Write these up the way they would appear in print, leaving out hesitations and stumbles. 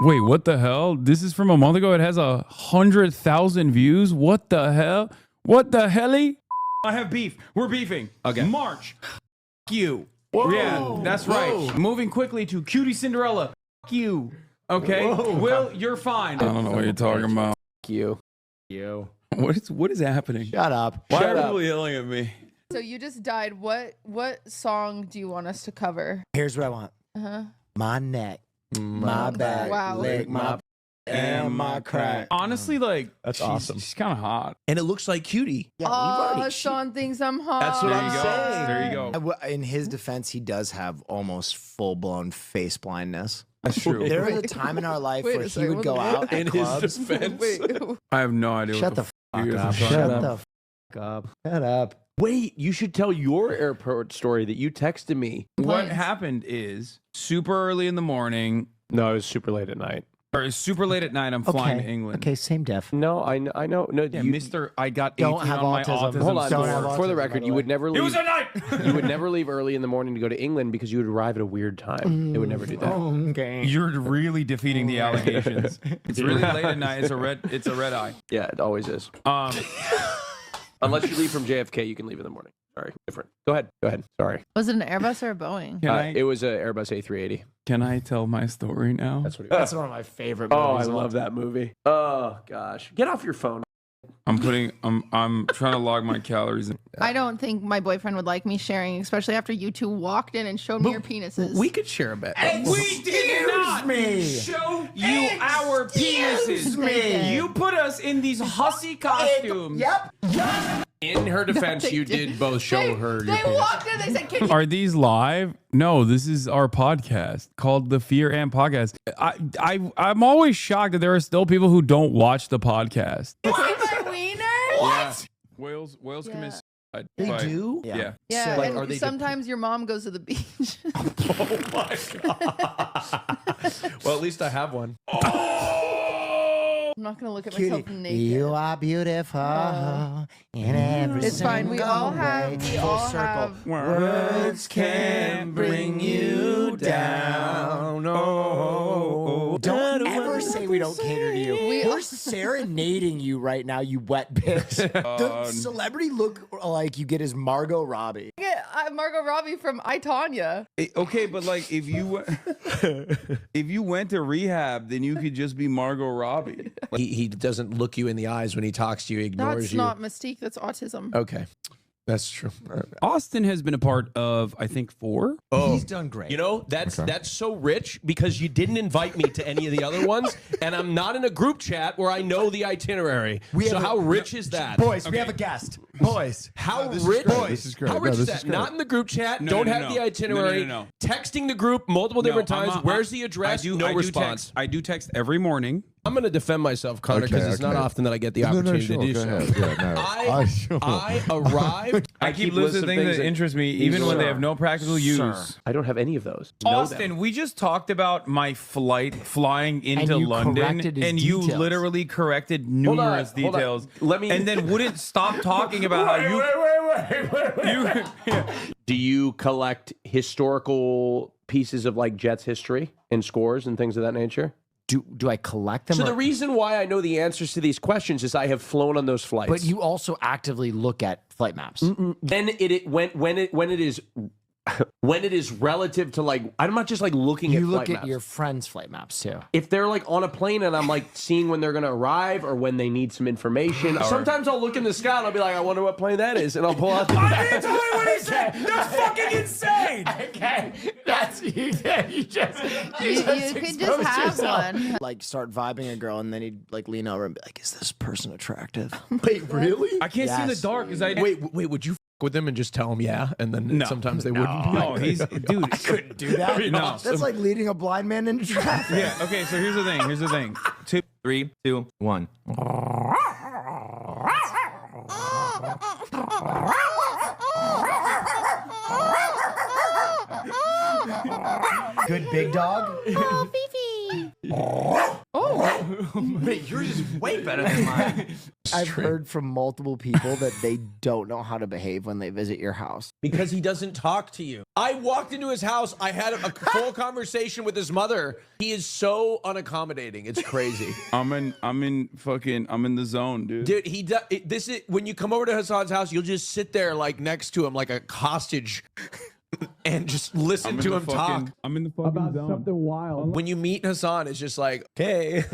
Wait, what the hell? This is from a month ago. It has 100,000 views. What the hell? What the helly? I have beef. We're beefing. Okay. March. You. Whoa. Yeah, that's right. Whoa. Moving quickly to Cutie Cinderella. You. Okay. Whoa. Will, you're fine. I don't know what you're talking about. You. What is happening? Shut up. Why are people yelling at me? So you just died. What song do you want us to cover? Here's what I want. My neck, my back, Wow. leg, my and my crack. Honestly, like, That's she's, awesome. She's kind of hot. And it looks like Cutie. Yeah, Oh, Hassan thinks I'm hot. That's what There I'm you go. saying. There you go. In his defense, he does have almost full-blown face blindness. That's true. There was a time in our life Wait a where he second, would go what? out at In his clubs. defense. Wait. I have no idea. Shut the what fuck you're up. talking Shut about. the fuck up. Shut up. Wait, you should tell your airport story that you texted me. What Planes. happened is super early in the morning, No, it was super late at night. or super late at night. I'm flying to England. Okay, same diff. No, I know. No, Yeah, you, Mr. I got Don't 18 have on my autism. autism. Hold on. Don't have For the autism, record, by the you way. would never It leave. was a night. You would never leave early in the morning to go to England because you would arrive at a weird time. It would never do that. Okay. You're really defeating the allegations. It's really late at night. It's a red eye. Yeah, it always is. Unless you leave from JFK, you can leave in the morning. Sorry, different. Go ahead. Sorry. Was it an Airbus or a Boeing? It was an Airbus A380. Can I tell my story now? That's what it was. That's one of my favorite Oh, movies. I love that movie. Oh gosh, get off your phone. I'm trying to log my calories. I don't think my boyfriend would like me sharing, especially after you two walked in and showed me your penises. We could share a bit. We did not show you our penises. me. You put us in these hussy costumes. Yep. In her defense, you did both show her your They penis. walked in. They said, "Can you?" Are these live? No, this is our podcast called the Fear and Podcast. I'm always shocked that there are still people who don't watch the podcast. See my wiener? Yeah. Whales Yeah. commit suicide. They But- do? Yeah. Yeah, So, like, and are they sometimes your mom goes to the beach. Oh my god. Well, at least I have one. I'm not gonna look at Cutie, myself naked. you are beautiful in every It's fine. We all have. We Full all circle. have. Words can bring you down. Oh, don't ever say we don't cater to you. We're serenading you right now, you wet bitch. The celebrity look like you get is Margot Robbie. Yeah, Margot Robbie from I, Tonya. Okay, but like if you went to rehab, then you could just be Margot Robbie. He doesn't look you in the eyes when he talks to you. He ignores That's you. not Mystique. That's autism. Okay, that's true. Austin has been a part of, I think, 4. Oh, He's done great. you know that's so rich because you didn't invite me to any of the other ones, and I'm not in a group chat where I know the itinerary. So how rich is that? Boys, we have a guest. Boys. How this is rich? great. This is great. How rich No, is this that? is great. Not in the group chat. No, don't no, have no. the itinerary. No. Texting the group multiple different times. Where's the address? No response. I do text every morning. I'm going to defend myself, Connor, because it's not often that I get the opportunity to do go so. ahead. Yeah, no. I arrived. I keep listening to things that interest me, even when they have no practical use. I don't have any of those. Know Austin, them. we just talked about my flight flying into you London, corrected his and you details. literally corrected Hold on, numerous hold on. details. Let me- and then wouldn't stop talking about how you. Do you collect historical pieces of like Jets history and scores and things of that nature? Do I collect them? So or- the reason why I know the answers to these questions is I have flown on those flights. but you also actively look at flight maps. then when it is relative to like I'm not just like looking at You look flight at maps. your friends' flight maps too. If they're like on a plane and I'm like seeing when they're gonna arrive or when they need some information. Sometimes I'll look in the sky and I'll be like, I wonder what plane that is, and I'll pull out the Tell me what he said. That's fucking insane. Okay, that's you just You could just have one. like start vibing a girl and then he'd like lean over and be like, "Is this person attractive?" Wait, really? I can't see in the Yes. dark because I Wait, would you with them and just tell them yeah, and then No. sometimes they wouldn't. No, he's dude. Couldn't do that. No. That's like leading a blind man into traffic. Yeah. Okay. So here's the thing. 2, 3, 2, 1. Good big dog. Oh, Fifi. Oh. Wait, yours is way better than mine. I've heard from multiple people that they don't know how to behave when they visit your house. Because he doesn't talk to you. I walked into his house. I had a full conversation with his mother. He is so unaccommodating. It's crazy. I'm in the zone, dude. Dude, this is when you come over to Hassan's house, you'll just sit there like next to him like a hostage and just listen to him talk. I'm in the fucking About zone. something wild. When you meet Hassan, it's just like, okay.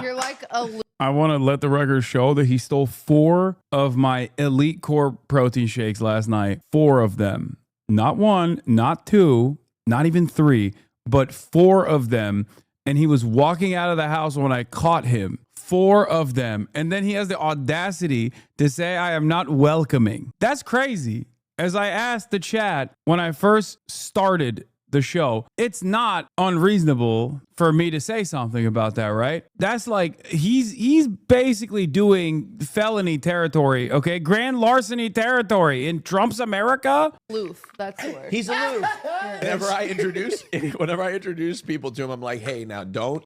You're like a I want to let the record show that he stole 4 of my Elite Core protein shakes last night. 4 of them. Not 1, not 2, not even 3, but 4 of them. And he was walking out of the house when I caught him. 4 of them. And then he has the audacity to say I am not welcoming. That's crazy. As I asked the chat when I first started the show, it's not unreasonable for me to say something about that, right? That's like he's basically doing felony territory, okay? Grand larceny territory in Trump's America. aloof. That's the word. He's aloof. Whenever I introduce people to him, I'm like, hey, now don't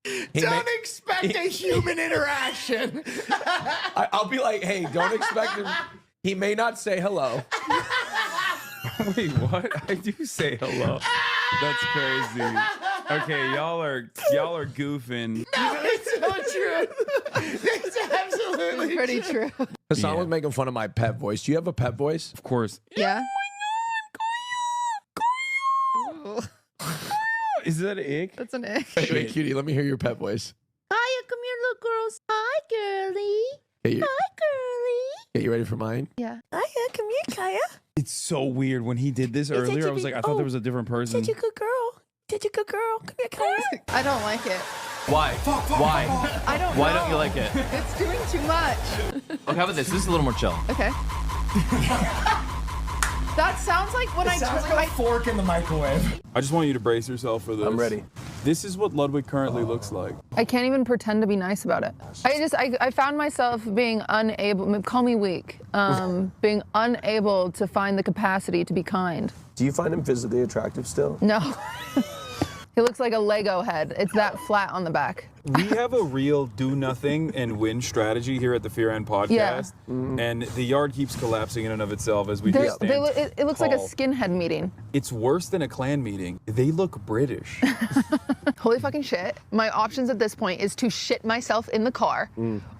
Expect a human interaction. I'll be like, hey, don't expect him. He may not say hello. Wait, what? I do say hello. That's crazy. Okay, y'all are goofing. No, it's so true. It's absolutely Pretty true. Hassan was making fun of my pet voice. Do you have a pet voice? Of course. Yeah. Is that an ick? That's an ick. Wait, cutie, let me hear your pet voice. Hiya, come here, little girls. Hi, girly. Hey, Hi, girly. you ready for mine? Yeah. Hiya, come here, Kaya. It's so weird. When he did this earlier, I was like, I thought there was a different person. Did you good girl? Did you good girl? Come here, Kaya. I don't like it. Why? Why? I don't Why know. don't you like it? It's doing too much. Okay, how about this? This is a little more chill. Okay. That sounds like when I sounds turn like a fork in the microwave. I just want you to brace yourself for this. I'm ready. This is what Ludwig currently looks like. I can't even pretend to be nice about it. I found myself being unable, call me weak, being unable to find the capacity to be kind. Do you find him physically attractive still? No. He looks like a Lego head. It's that flat on the back. We have a real do nothing and win strategy here at the Fear and Podcast. And the yard keeps collapsing in and of itself as we just stand It looks like a tall. skinhead meeting. It's worse than a Klan meeting. They look British. Holy fucking shit. My options at this point is to shit myself in the car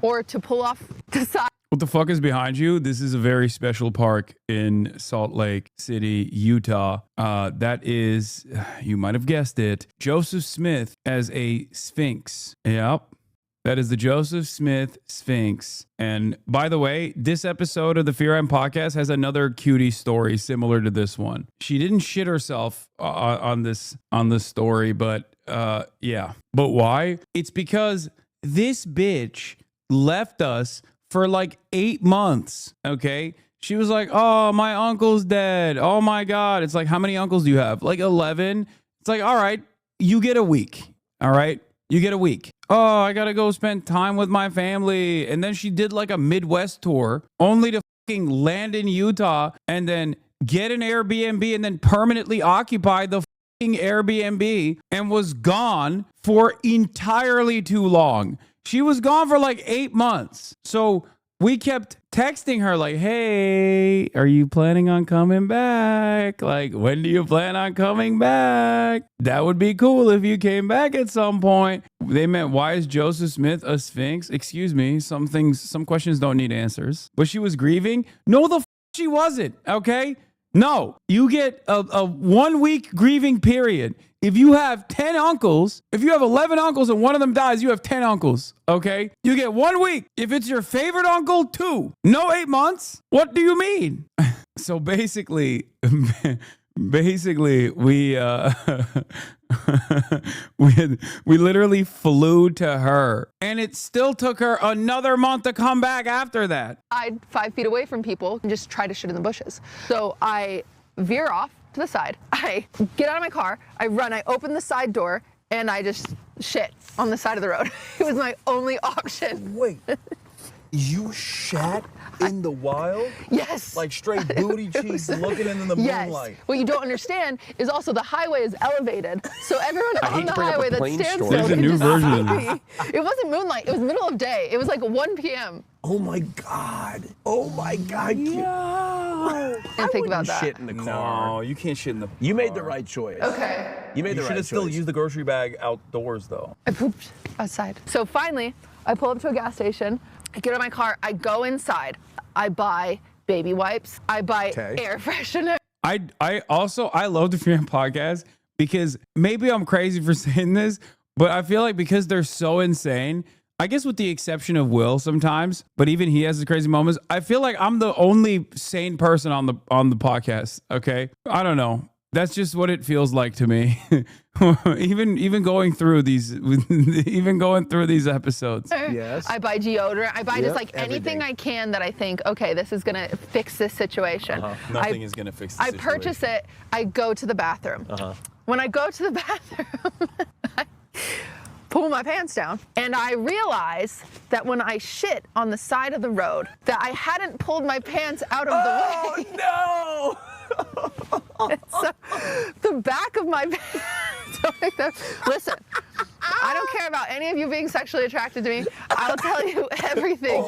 or to pull off the side. What the fuck is behind you? This is a very special park in Salt Lake City, Utah. That is, you might have guessed it, Joseph Smith as a Sphinx. Yep. That is the Joseph Smith Sphinx. And by the way, this episode of the Fear and Podcast has another cutie story similar to this one. She didn't shit herself on this story, but yeah. But why? It's because this bitch left us for like 8 months, okay? She was like, oh, my uncle's dead. Oh my God. It's like, how many uncles do you have? Like 11. It's like, all right, you get a week. All right, you get a week. Oh, I gotta go spend time with my family. And then she did like a Midwest tour only to fucking land in Utah and then get an Airbnb and then permanently occupy the fucking Airbnb and was gone for entirely too long. She was gone for like 8 months. So we kept texting her like, hey, are you planning on coming back? Like, when do you plan on coming back? That would be cool if you came back at some point. They meant, why is Joseph Smith a Sphinx? Excuse me. Some questions don't need answers. But she was grieving? No, she wasn't. Okay? No, you get a 1 week grieving period. If you have 10 uncles, if you have 11 uncles and one of them dies, you have 10 uncles, okay? You get 1 week. If it's your favorite uncle, 2. No 8 months? What do you mean? So basically, we we literally flew to her, and it still took her another month to come back after that. I'd 5 feet away from people and just try to shit in the bushes. So I veer off to the side. I get out of my car, I run, I open the side door, and I just shit on the side of the road. It was my only option. Wait, you shat in the wild? Yes. Like straight booty cheeks looking in the Yes. moonlight. What you don't understand is also the highway is elevated, so everyone on hate the to bring up a highway that plane stands story. still There's a can new just version of see me. It wasn't moonlight. It was middle of day. It was like 1 p.m. Oh my God. Oh my God. And think about that. Shit in the car. No, you can't shit in the. You made the right choice. Okay. You made You the should right have still choice. used the grocery bag outdoors though. I pooped outside. So finally, I pull up to a gas station. I get out of my car. I go inside. I buy baby wipes. I buy air freshener. I love the Freedom Podcast because maybe I'm crazy for saying this, but I feel like because they're so insane, I guess with the exception of Will sometimes, but even he has his crazy moments. I feel like I'm the only sane person on the podcast. Okay, I don't know. That's just what it feels like to me. even going through these episodes. Yes. I buy deodorant. I buy just like everything. anything I can that I think, okay, this is gonna fix this situation. Nothing is gonna fix the I purchase it. I go to the bathroom. When I go to the bathroom, I pull my pants down, and I realize that when I shit on the side of the road, that I hadn't pulled my pants out of the way. No. So the back of my pants. Listen, I don't care about any of you being sexually attracted to me. I'll tell you everything.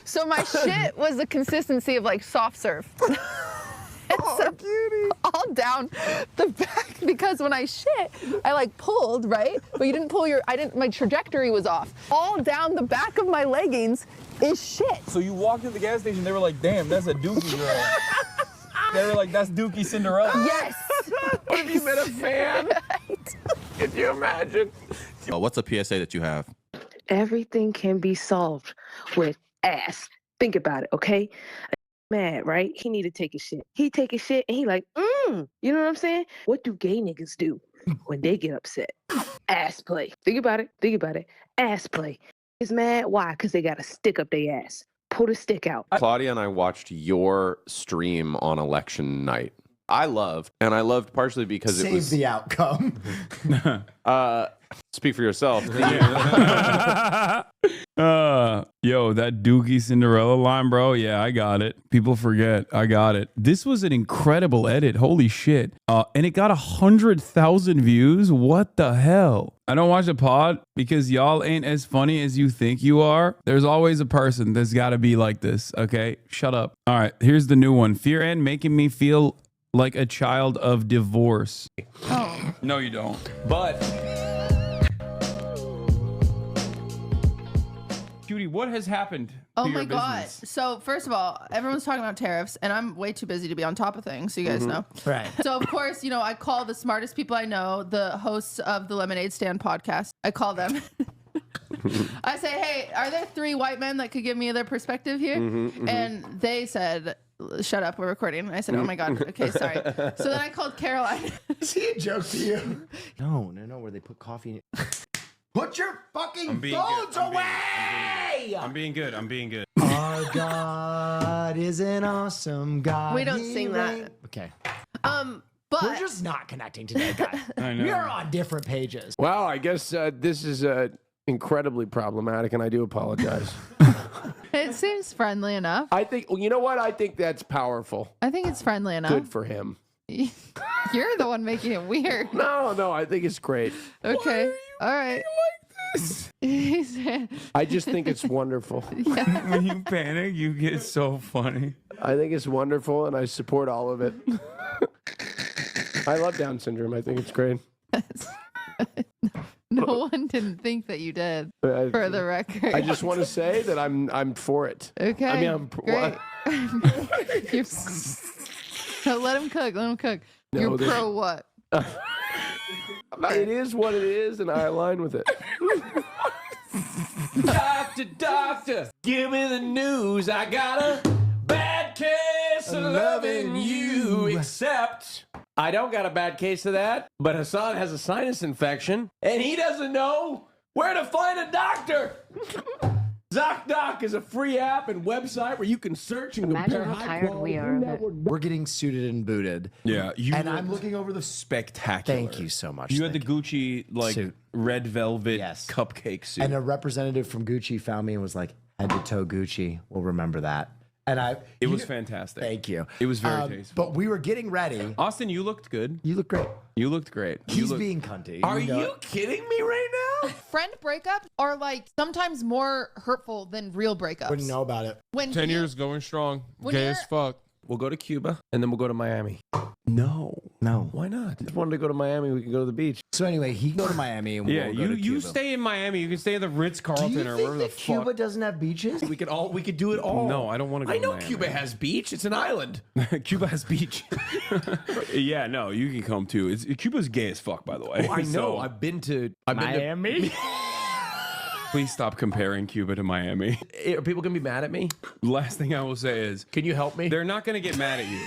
So my shit was the consistency of like soft serve. All down the back, because when I shit, I like pulled, right? But you didn't pull my trajectory was off. All down the back of my leggings is shit. So you walked to the gas station. They were like, "Damn, that's a Dookie girl." They were like, "That's Dookie Cinderella." Yes. What have you been a fan? Could you imagine? What's a PSA that you have? Everything can be solved with ass. Think about it, okay? Mad, right? He need to take a shit. He take a shit and he like, you know what I'm saying? What do gay niggas do when they get upset? Ass play. Think about it. Think about it. Ass play. Is mad. Why? Because they got to stick up their ass. Pull the stick out. Claudia and I watched your stream on election night. I loved partially because it was the outcome. speak for yourself. Yo, that Dookie Cinderella line, bro. Yeah, I got it. People forget. I got it. This was an incredible edit. Holy shit. And it got 100,000 views. What the hell? I don't watch the pod because y'all ain't as funny as you think you are. There's always a person that's got to be like this. Okay, shut up. All right, here's the new one. Fear and making me feel like a child of divorce. Oh. No, you don't. But Judy, what has happened to Oh your my God. business? So first of all, everyone's talking about tariffs and I'm way too busy to be on top of things. So you guys know. Right. So of course, I call the smartest people I know, the hosts of the Lemonade Stand podcast. I call them. I say, hey, are there 3 white men that could give me their perspective here? And they said, shut up, we're recording. And I said, oh my God. Okay, sorry. So then I called Caroline. Is he a joke to you? No, where they put coffee in it. Put your fucking phones away! I'm being good. Our God is an awesome God. We don't He sing that. reign- Okay. But We're just not connecting today, guys. I know. We are on different pages. well, I guess this is incredibly problematic, and I do apologize. it seems friendly enough. I think you know what? I think that's powerful. I think it's friendly enough. Good for him. You're the one making it weird. No, I think it's great. Okay. All right. He said, I just think it's wonderful. When you panic, you get so funny. I think it's wonderful, and I support all of it. I love Down syndrome. I think it's great. no one didn't think that you did, I- for the record. I just want to say that I'm for it. Okay. I mean, I'm great. You're- No, let him cook. Let him cook. No, You're there's- pro what? It is what it is, and I align with it. Doctor, give me the news. I got a bad case of loving you, except I don't got a bad case of that, but Hassan has a sinus infection, and he doesn't know where to find a doctor. ZocDoc is a free app and website where you can search and compare how tired we are of it. We're getting suited and booted. Yeah, And I'm looking over the Spectacular. Thank you so much. You had the Nick. Gucci Suit. red velvet Yes. cupcake suit. And a representative from Gucci found me and was like, head to toe Gucci. We'll remember that. And It was fantastic. Thank you. It was very tasteful. But we were getting ready. Austin, you looked good. You look great. You looked great. He's being cunty. Are you kidding me right now? Friend breakups are like sometimes more hurtful than real breakups. Wouldn't know about it. When 10 you- years going strong. When Gay you're- as fuck. We'll go to Cuba and then we'll go to Miami. No. Why not? Just wanted to go to Miami. We can go to the beach. So anyway, he can go to Miami and Yeah, we'll go to you Cuba. stay in Miami. You can stay at the Ritz Do Carlton you or think wherever the that Cuba fuck. doesn't have beaches? We could do it all. No, I don't want to go. I know to Miami. Cuba has beach. It's an island. Cuba has beach. Yeah, no, you can come too. Cuba's gay as fuck, by the way. I know. So, I've been to Miami? please stop comparing Cuba to Miami. Are people gonna be mad at me? Last thing I will say is, Can you help me? they're not going to get mad at you.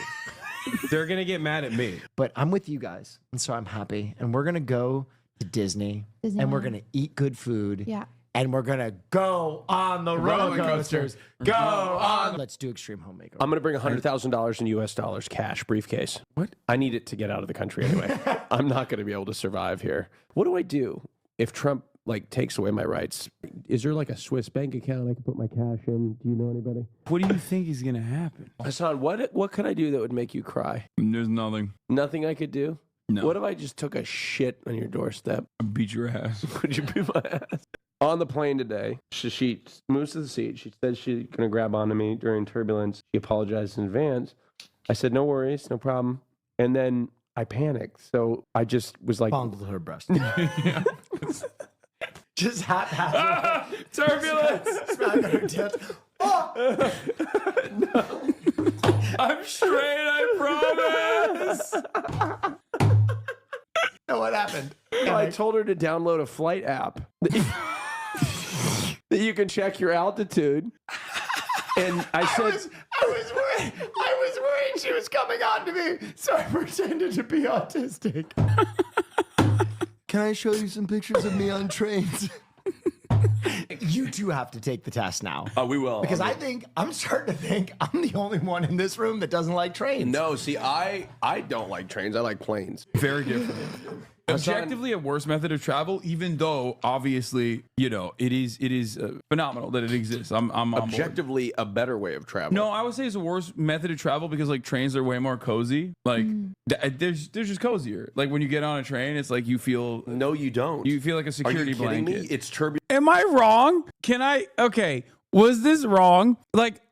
They're going to get mad at me. But I'm with you guys, and so I'm happy. And we're gonna go to Disney, and we're gonna eat good food. Yeah. And we're gonna go on the roller coasters. Go on. Let's do extreme home makeover. I'm gonna bring $100,000 in U.S. dollars cash briefcase. What? I need it to get out of the country anyway. I'm not gonna be able to survive here. What do I do if Trump takes away my rights? Is there like a Swiss bank account I can put my cash in? Do you know anybody? What do you think is going to happen? Hassan, what could I do that would make you cry? There's nothing. Nothing I could do? No. What if I just took a shit on your doorstep? I beat your ass. Would you beat my ass? On the plane today, she moves to the seat. She said she's going to grab onto me during turbulence. She apologized in advance. I said, no worries, no problem. And then I panicked. So I just was like... Fondled her breast. Just haphazard. Turbulence. Smack her tits. Oh! No. I'm straight, I promise. No, what happened? I told her to download a flight app that you can check your altitude. And I said... I was worried she was coming on to me, so I pretended to be autistic. Can I show you some pictures of me on trains? You two have to take the test now. Oh, we will. Because I'm starting to think I'm the only one in this room that doesn't like trains. No, see, I don't like trains. I like planes. Very different. Objectively a worse method of travel, even though obviously, it is phenomenal that it exists. I'm on board. Objectively a better way of travel. No, I would say it's a worse method of travel because trains are way more cozy. They're just cozier. Like when you get on a train, it's like you feel. No, you don't. You feel like a Are security you kidding blanket. me? It's turbulent. Am I wrong? Okay. Was this wrong?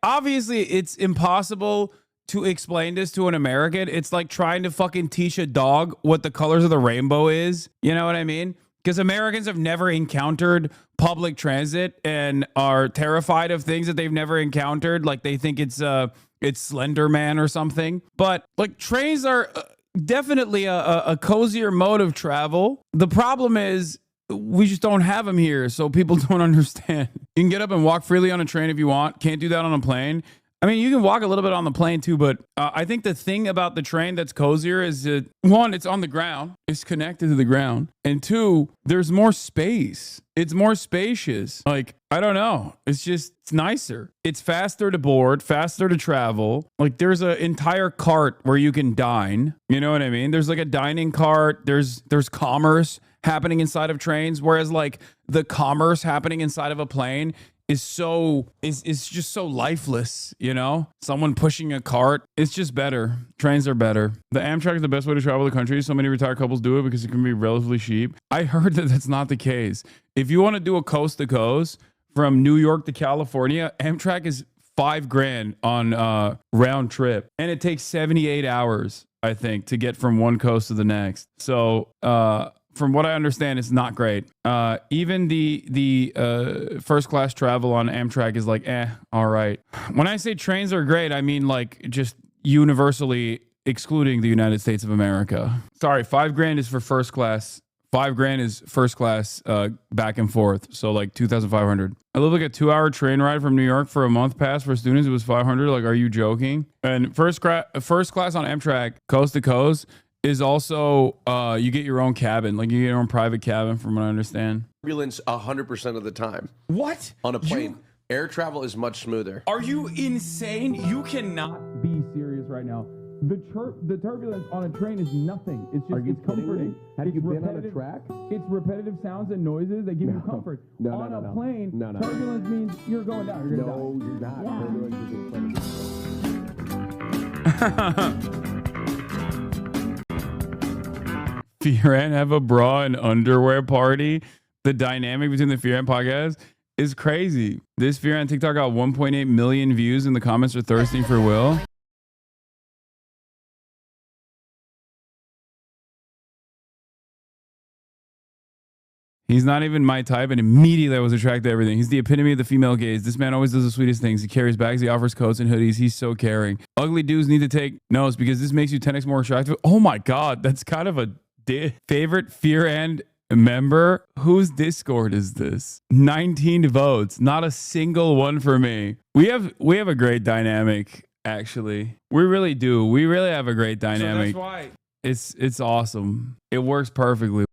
Obviously it's impossible to explain this to an American. It's like trying to fucking teach a dog what the colors of the rainbow is. You know what I mean? Because Americans have never encountered public transit and are terrified of things that they've never encountered. Like they think it's Slender Man or something. But trains are definitely a cozier mode of travel. The problem is we just don't have them here, so people don't understand. You can get up and walk freely on a train if you want. Can't do that on a plane. I mean, you can walk a little bit on the plane too, but I think the thing about the train that's cozier is that, one, it's on the ground. It's connected to the ground. And two, there's more space. It's more spacious. I don't know. It's nicer. It's faster to board, faster to travel. There's an entire cart where you can dine. You know what I mean? There's a dining cart. There's commerce happening inside of trains, whereas the commerce happening inside of a plane is just so lifeless, Someone pushing a cart. It's just better. Trains are better. The Amtrak is the best way to travel the country. So many retired couples do it because it can be relatively cheap. I heard that that's not the case. If you want to do a coast to coast from New York to California, Amtrak is $5,000 on round trip, and it takes 78 hours, I think, to get from one coast to the next. So, from what I understand, it's not great. Even the first class travel on Amtrak is all right. When I say trains are great, I mean just universally excluding the United States of America. Sorry, $5,000 is for first class. $5,000 is first class back and forth. So $2,500. I live a 2-hour train ride from New York for a month pass for students. It was $500. Are you joking? And first class on Amtrak, coast to coast, is also you get your own cabin. You get your own private cabin, from what I understand. Turbulence 100% of the time. What? On a plane. Air travel is much smoother. Are you insane? You cannot be serious right now. The turbulence on a train is nothing. It's just it's comforting. Have you been on a repetitive- track? It's repetitive sounds and noises that give you comfort. On a plane, turbulence means you're going down. You're gonna die. You're not. Turbulence is incredible. Fear and have a bra and underwear party. The dynamic between the Fear and podcast is crazy. This Fear and TikTok got 1.8 million views, and the comments are thirsting for Will. He's not even my type, and immediately I was attracted to everything. He's the epitome of the female gaze. This man always does the sweetest things. He carries bags, he offers coats and hoodies. He's so caring. Ugly dudes need to take notes because this makes you 10x more attractive. Oh my God, that's kind of a favorite Fear and member. Whose Discord is this? 19 votes, not a single one for me. We have a great dynamic, actually. We really do. We really have a great dynamic. So that's why. It's awesome. It works perfectly.